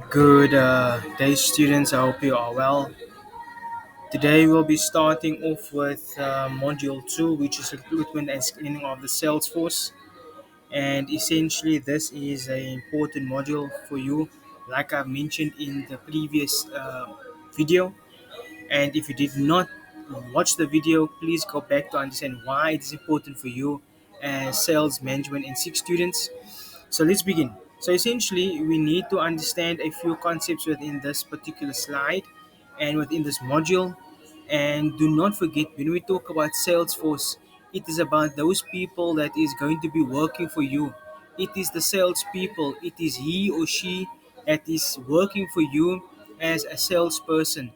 Good day, students. I hope you are well. Today, we'll be starting off with Module 2, which is Recruitment and Screening of the Sales Force. And essentially, this is an important module for you, like I mentioned in the previous video. And if you did not watch the video, please go back to understand why it is important for you as sales management and six students. So let's begin. So essentially, we need to understand a few concepts within this particular slide and within this module. And do not forget, when we talk about Salesforce, it is about those people that is going to be working for you. It is the salespeople. It is he or she that is working for you as a salesperson.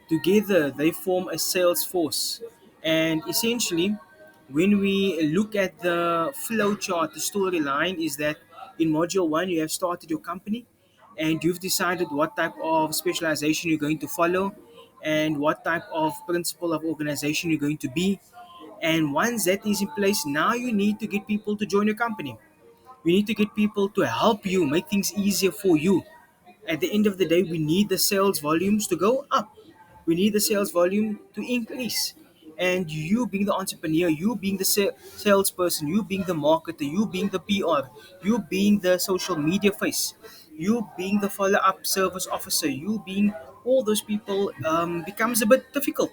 Together, they form a sales force. And essentially, when we look at the flow chart, the storyline is that in module one, you have started your company and you've decided what type of specialization you're going to follow and what type of principle of organization you're going to be. And once that is in place, now you need to get people to join your company. We need to get people to help you make things easier for you. At the end of the day, we need the sales volumes to go up. We need the sales volume to increase. And you being the entrepreneur, you being the salesperson, you being the marketer, you being the PR, you being the social media face, you being the follow up service officer, you being all those people becomes a bit difficult.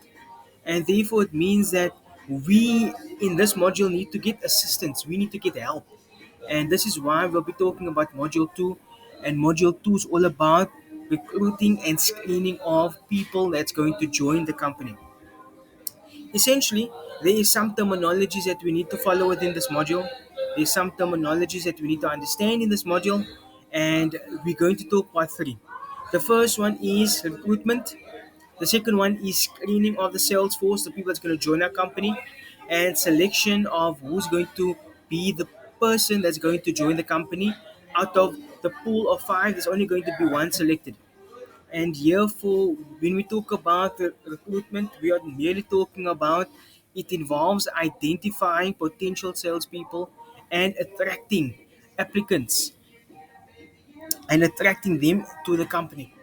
And therefore, it means that we in this module need to get assistance, we need to get help. And this is why we'll be talking about module 2. And module 2 is all about recruiting and screening of people that's going to join the company. Essentially, there is some terminologies that we need to follow within this module. There's some terminologies that we need to understand in this module, and we're going to talk about three. The first one is recruitment. The second one is screening of the sales force, the people that's going to join our company, and selection of who's going to be the person that's going to join the company. Out of the pool of five, there's only going to be one selected. And here, for when we talk about recruitment, we are merely talking about it involves identifying potential salespeople and attracting applicants and attracting them to the company.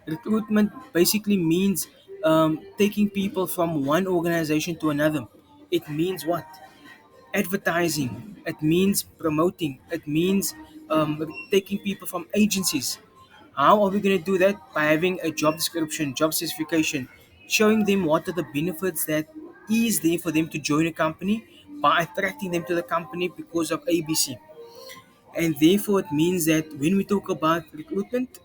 Recruitment basically means taking people from one organization to another. It means what? Advertising. It means promoting. It means taking people from agencies. How are we going to do that? By having a job description, job specification, showing them what are the benefits that is there for them to join a company by attracting them to the company because of ABC. And therefore, it means that when we talk about recruitment,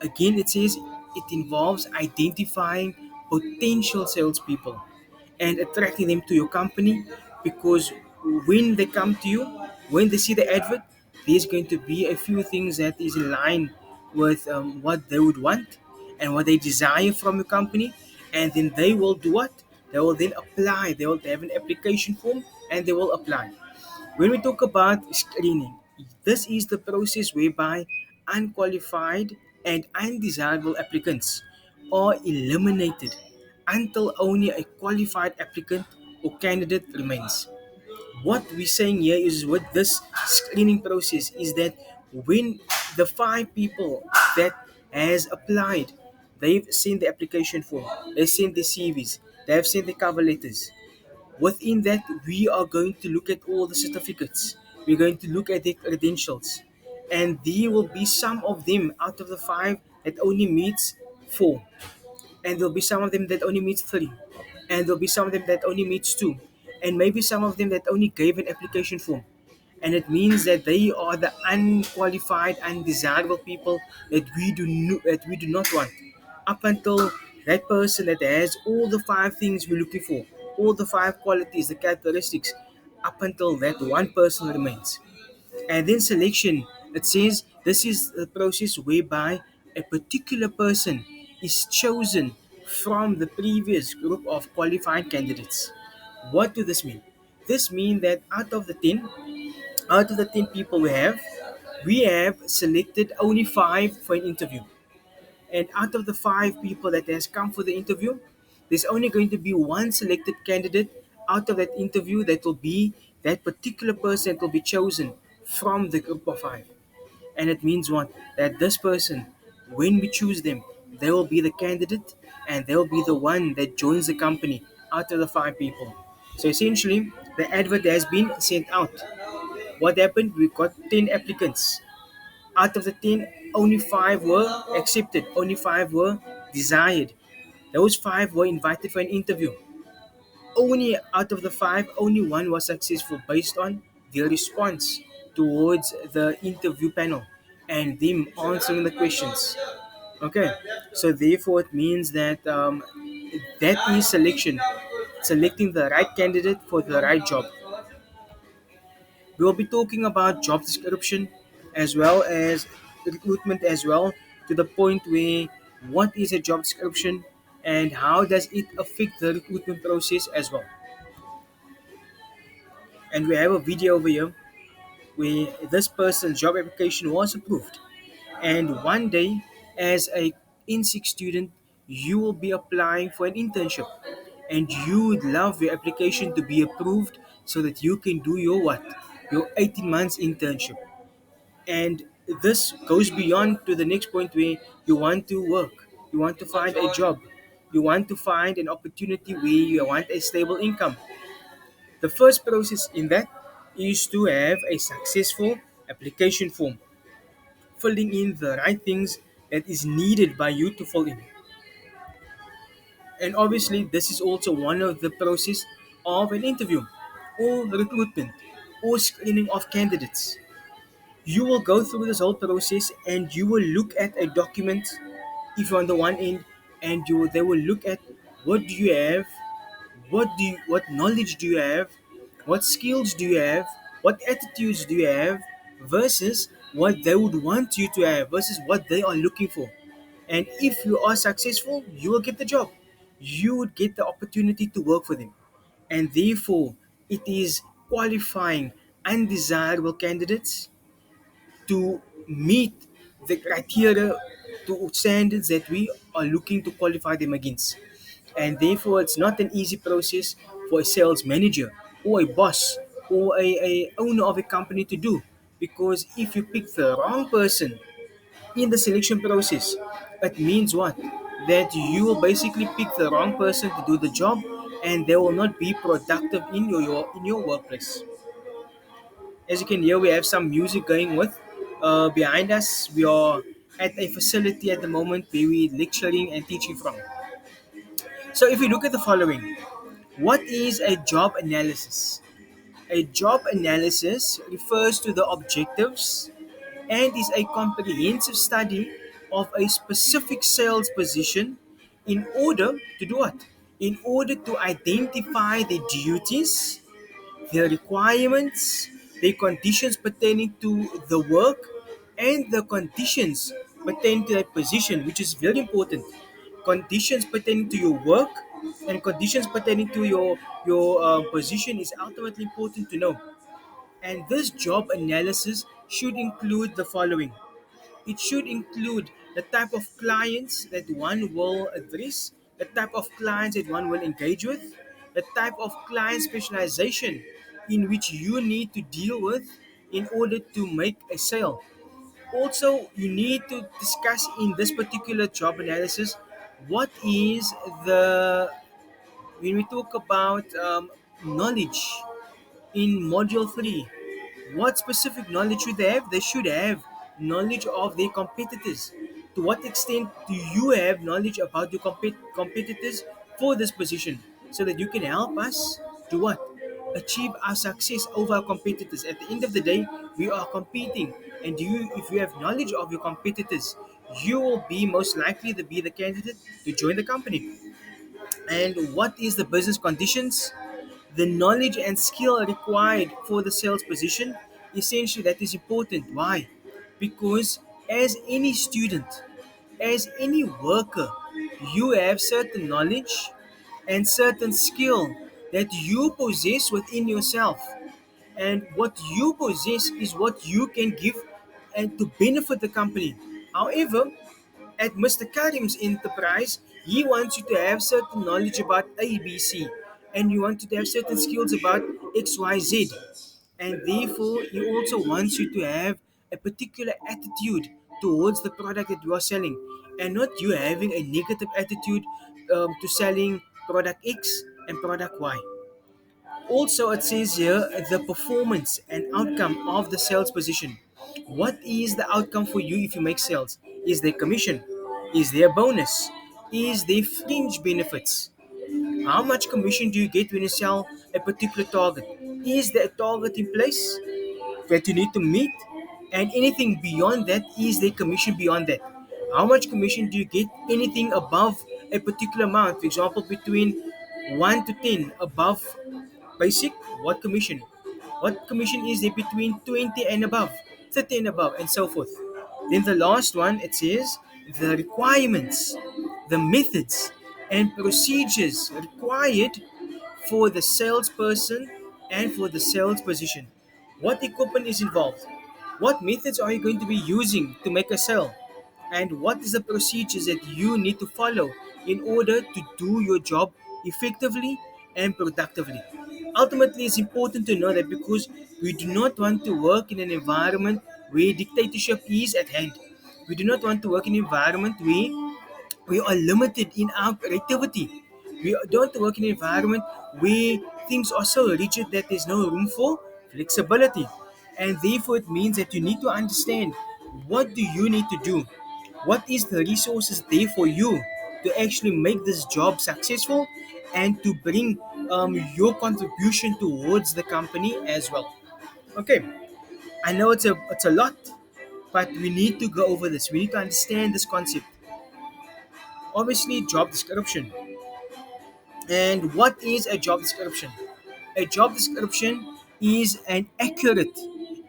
again, it says it involves identifying potential salespeople and attracting them to your company because when they come to you, when they see the advert, there's going to be a few things that is in line with what they would want and what they desire from your company, and then they will do what? They will then apply. They will have an application form and they will apply. When we talk about screening, this is the process whereby unqualified and undesirable applicants are eliminated until only a qualified applicant or candidate remains. What we're saying here is with this screening process is that when the five people that has applied, they've sent the application form, they've sent the CVs, they have sent the cover letters. Within that, we are going to look at all the certificates. We're going to look at their credentials. And there will be some of them out of the five that only meets four. And there'll be some of them that only meets three. And there'll be some of them that only meets two. And maybe some of them that only gave an application form. And it means that they are the unqualified, undesirable people that we do not want. Up until that person that has all the five things we're looking for, all the five qualities, the characteristics, up until that one person remains. And then selection, it says this is the process whereby a particular person is chosen from the previous group of qualified candidates. What do this mean? This means that out of the 10 people we have selected only 5 for an interview. And out of the 5 people that has come for the interview, there's only going to be one selected candidate out of that interview that will be that particular person that will be chosen from the group of 5. And it means what? That this person when we choose them, they will be the candidate and they'll be the one that joins the company out of the five people. So essentially, the advert has been sent out. What happened? We got 10 applicants. Out of the 10, only five were accepted, only five were desired. Those five were invited for an interview. Only out of the five, only one was successful based on their response towards the interview panel and them answering the questions. Okay, so therefore it means that that is selection, selecting the right candidate for the right job. We will be talking about job description as well as recruitment as well, to the point where what is a job description and how does it affect the recruitment process as well. And we have a video over here where this person's job application was approved. And one day, as a in-six student, you will be applying for an internship. And you would love your application to be approved so that you can do your what? Your 18 months internship. And this goes beyond to the next point where you want to work, you want to find a job, you want to find an opportunity where you want a stable income. The first process in that is to have a successful application form, filling in the right things that is needed by you to fill in. And obviously, this is also one of the process of an interview or recruitment or screening of candidates. You will go through this whole process and you will look at a document if you're on the one end, and they will look at what do you have, what knowledge do you have, what skills do you have, what attitudes do you have, versus what they would want you to have versus what they are looking for. And if you are successful, you will get the job, you would get the opportunity to work for them. And therefore it is qualifying undesirable candidates to meet the criteria to standards that we are looking to qualify them against. And therefore, it's not an easy process for a sales manager or a boss or a owner of a company to do. Because if you pick the wrong person in the selection process, it means what? That you will basically pick the wrong person to do the job and they will not be productive in your workplace. As you can hear, we have some music going with. Behind us, we are at a facility at the moment where we're lecturing and teaching from. So, if we look at the following, what is a job analysis? A job analysis refers to the objectives and is a comprehensive study of a specific sales position in order to do what? In order to identify the duties, their requirements, the conditions pertaining to the work, and the conditions pertaining to that position, which is very important. Conditions pertaining to your work and conditions pertaining to your position is ultimately important to know. And this job analysis should include the following. It should include the type of clients that one will address, the type of clients that one will engage with, the type of client specialization in which you need to deal with in order to make a sale. Also, you need to discuss in this particular job analysis what is the, when we talk about knowledge in module 3, what specific knowledge should they have? They should have knowledge of their competitors. To what extent do you have knowledge about your competitors for this position so that you can help us to what? Achieve our success over our competitors. At the end of the day, we are competing. And if you have knowledge of your competitors, you will be most likely to be the candidate to join the company. And what is the business conditions? The knowledge and skill required for the sales position, essentially that is important. Why? Because as any student, as any worker, you have certain knowledge and certain skill that you possess within yourself. And what you possess is what you can give and to benefit the company. However, at Mr. Karim's enterprise, he wants you to have certain knowledge about ABC and you want you to have certain skills about XYZ. And therefore, he also wants you to have a particular attitude towards the product that you are selling, and not you having a negative attitude to selling product X and product Y. Also, it says here the performance and outcome of the sales position. What is the outcome for you if you make sales? Is there commission? Is there a bonus? Is there fringe benefits? How much commission do you get when you sell a particular target? Is there a target in place that you need to meet? And anything beyond that, is there commission beyond that? How much commission do you get? Anything above a particular amount, for example, between 1 to 10 above basic, what commission? What commission is there between 20 and above, 30 and above, and so forth? Then the last one, it says the requirements, the methods, and procedures required for the salesperson and for the sales position. What equipment is involved? What methods are you going to be using to make a sale? And what is the procedures that you need to follow in order to do your job effectively and productively? Ultimately, it's important to know that because we do not want to work in an environment where dictatorship is at hand. We do not want to work in an environment where we are limited in our creativity. We don't work in an environment where things are so rigid that there's no room for flexibility. And therefore, it means that you need to understand what do you need to do? What is the resources there for you to actually make this job successful and to bring your contribution towards the company as well. Okay, I know it's a lot, but we need to go over this. We need to understand this concept. Obviously, job description. And what is a job description? A job description is an accurate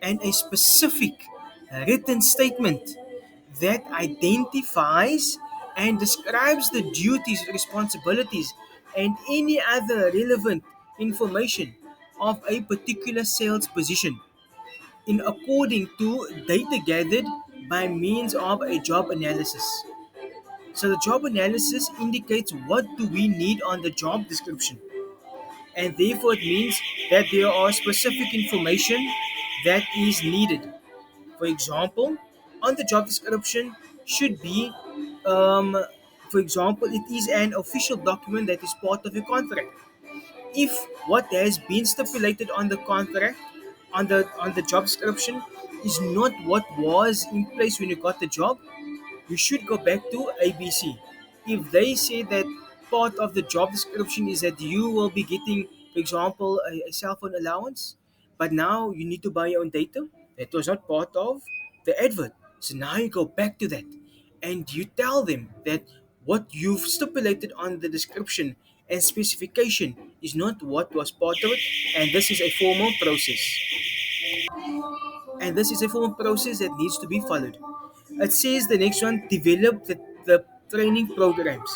and a specific written statement that identifies and describes the duties, responsibilities, and any other relevant information of a particular sales position in according to data gathered by means of a job analysis. So the job analysis indicates what do we need on the job description, and therefore it means that there are specific information that is needed. For example, on the job description should be, um, for example, it is an official document that is part of your contract. If what has been stipulated on the contract, on the job description, is not what was in place when you got the job, you should go back to ABC. If they say that part of the job description is that you will be getting, for example, a cell phone allowance, but now you need to buy your own data, that was not part of the advert. So now you go back to that and you tell them that what you've stipulated on the description and specification is not what was part of it, and this is a formal process. And this is a formal process that needs to be followed. It says the next one, develop the training programs,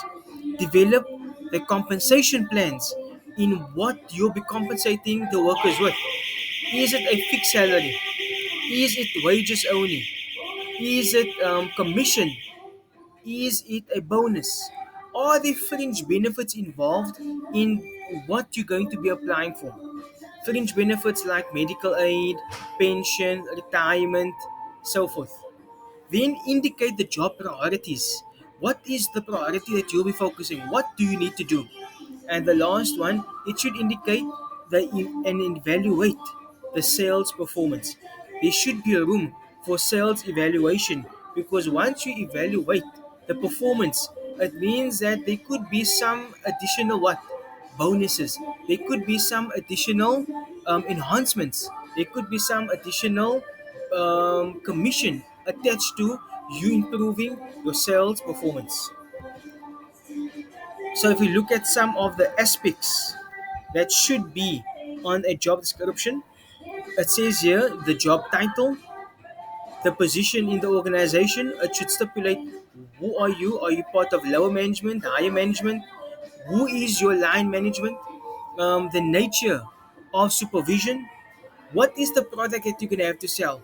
develop the compensation plans in what you'll be compensating the workers with. Is it a fixed salary? Is it wages only? Is it commission? Is it a bonus? Are there fringe benefits involved in what you're going to be applying for? Fringe benefits like medical aid, pension, retirement, so forth. Then indicate the job priorities. What is the priority that you'll be focusing? What do you need to do? And the last one, it should indicate and evaluate the sales performance. There should be a room for sales evaluation because once you evaluate the performance, it means that there could be some additional what bonuses. There could be some additional enhancements. There could be some additional commission attached to you improving your sales performance. So if we look at some of the aspects that should be on a job description, it says here the job title, the position in the organization. It should stipulate who are you? Are you part of lower management, higher management? Who is your line management? The nature of supervision. What is the product that you're gonna have to sell?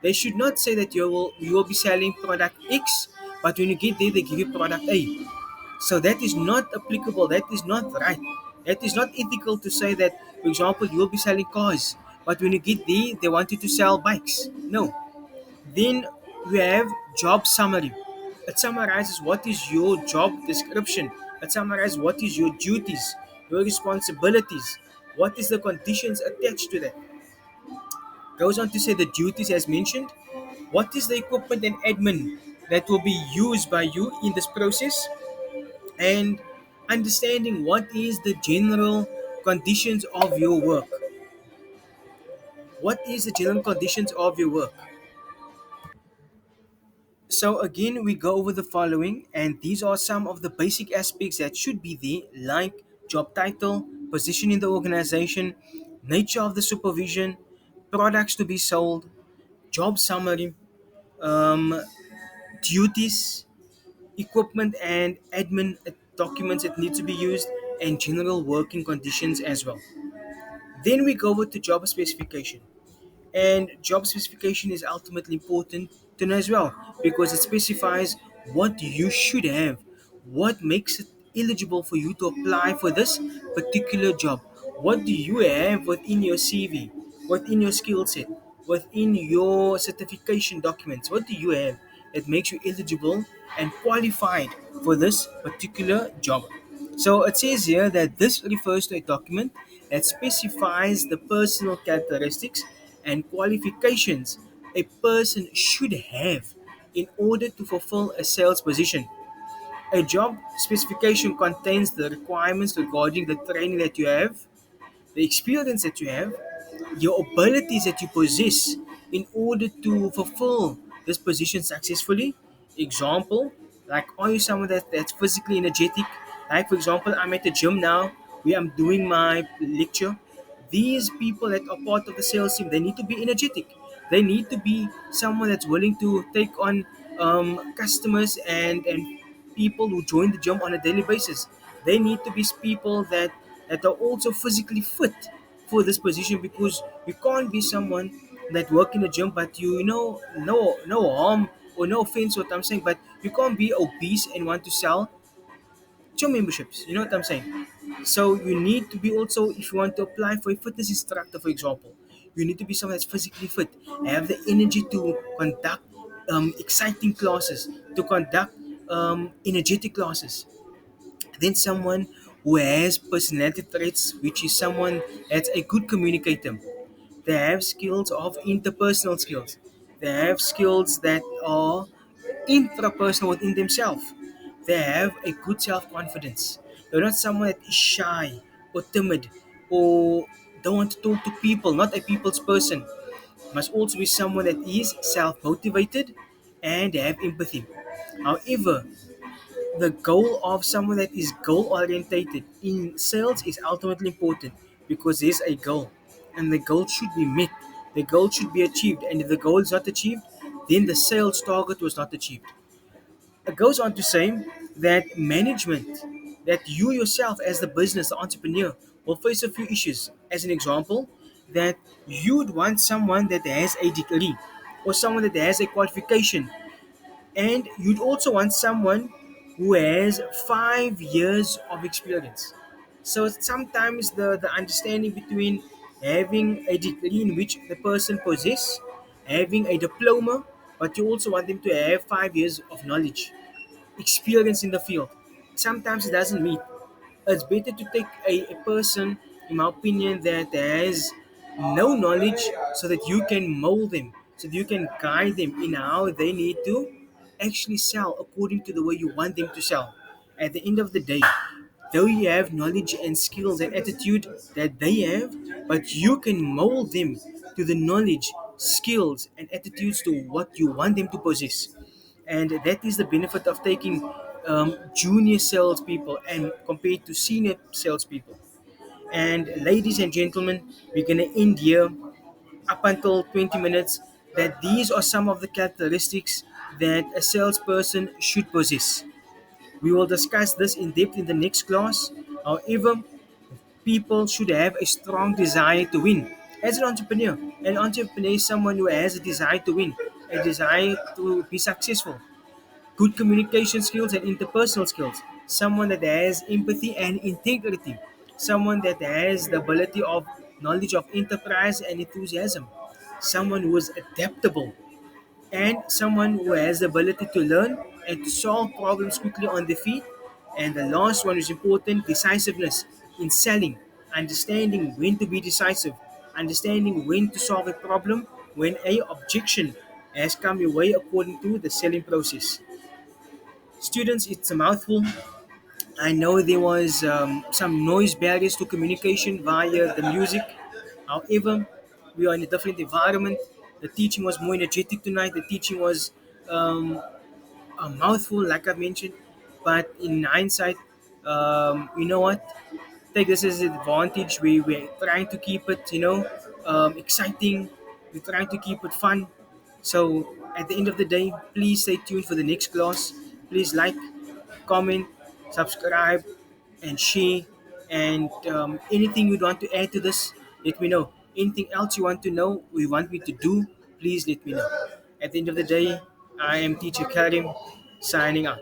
They should not say that you will be selling product X, but when you get there, they give you product A. So that is not applicable. That is not right. That is not ethical to say that, for example, you will be selling cars, but when you get there, they want you to sell bikes. No. Then We have job summary. It summarizes what is your job description. It summarizes what is your duties, your responsibilities, what is the conditions attached to that. Goes on to say the duties as mentioned. What is the equipment and admin that will be used by you in this process? And understanding what is the general conditions of your work. What is the general conditions of your work? So again, we go over the following, and these are some of the basic aspects that should be there, like job title, position in the organization, nature of the supervision, products to be sold, job summary, um, duties, equipment and admin documents that need to be used, and general working conditions as well. Then we go over to job specification. And job specification is ultimately important to know as well because it specifies what you should have, what makes it eligible for you to apply for this particular job. What do you have within your CV, within your skill set, within your certification documents? What do you have that makes you eligible and qualified for this particular job? So it says here that this refers to a document that specifies the personal characteristics and qualifications a person should have in order to fulfill a sales position. A job specification contains the requirements regarding the training that you have, the experience that you have, your abilities that you possess in order to fulfill this position successfully. Example, like are you someone that's physically energetic? Like for example, I'm at the gym now where I'm doing my lecture. These people that are part of the sales team, they need to be energetic. They need to be someone that's willing to take on customers and people who join the gym on a daily basis. They need to be people that are also physically fit for this position because you can't be someone that work in the gym but no harm or no offense what I'm saying, but you can't be obese and want to sell gym memberships. You know what I'm saying? So you need to be also, if you want to apply for a fitness instructor, for example, you need to be someone that's physically fit, have the energy to conduct exciting classes, to conduct energetic classes. Then someone who has personality traits, which is someone that's a good communicator. They have skills of interpersonal skills. They have skills that are intrapersonal within themselves. They have a good self confidence. They're not someone that is shy or timid or don't want to talk to people, not a people's person. Must also be someone that is self motivated and have empathy. However, the goal of someone that is goal orientated in sales is ultimately important because there's a goal and the goal should be met, the goal should be achieved, and if the goal is not achieved, then the sales target was not achieved. It goes on to say that management, that you yourself as the business, the entrepreneur, will face a few issues. As an example, that you'd want someone that has a degree or someone that has a qualification, and you'd also want someone who has 5 years of experience. So sometimes the understanding between having a degree in which the person possesses, having a diploma, but you also want them to have 5 years of knowledge, experience in the field. Sometimes it doesn't meet. It's better to take a person, in my opinion, that has no knowledge so that you can mold them, so that you can guide them in how they need to actually sell according to the way you want them to sell. At the end of the day, though you have knowledge and skills and attitude that they have, but you can mold them to the knowledge, skills, and attitudes to what you want them to possess. And that is the benefit of taking junior salespeople and compared to senior salespeople. And ladies and gentlemen, we're gonna end here up until 20 minutes. That these are some of the characteristics that a salesperson should possess. We will discuss this in depth in the next class. However, people should have a strong desire to win. As an entrepreneur is someone who has a desire to win, a desire to be successful, good communication skills and interpersonal skills, someone that has empathy and integrity, someone that has the ability of knowledge of enterprise and enthusiasm, someone who is adaptable, and someone who has the ability to learn and to solve problems quickly on the feet. And the last one is important, decisiveness in selling, understanding when to be decisive, understanding when to solve a problem when a objection has come your way according to the selling process. Students, it's a mouthful. I know there was some noise barriers to communication via the music. However, we are in a different environment. The teaching was more energetic tonight. The teaching was um, a mouthful, like I mentioned. But in hindsight, you know what? Take this as an advantage. We're trying to keep it, exciting. We're trying to keep it fun. So at the end of the day, please stay tuned for the next class. Please like, comment, subscribe, and share. And anything you'd want to add to this, let me know. Anything else you want to know, or you want me to do, please let me know. At the end of the day, I am Teacher Karim, signing out.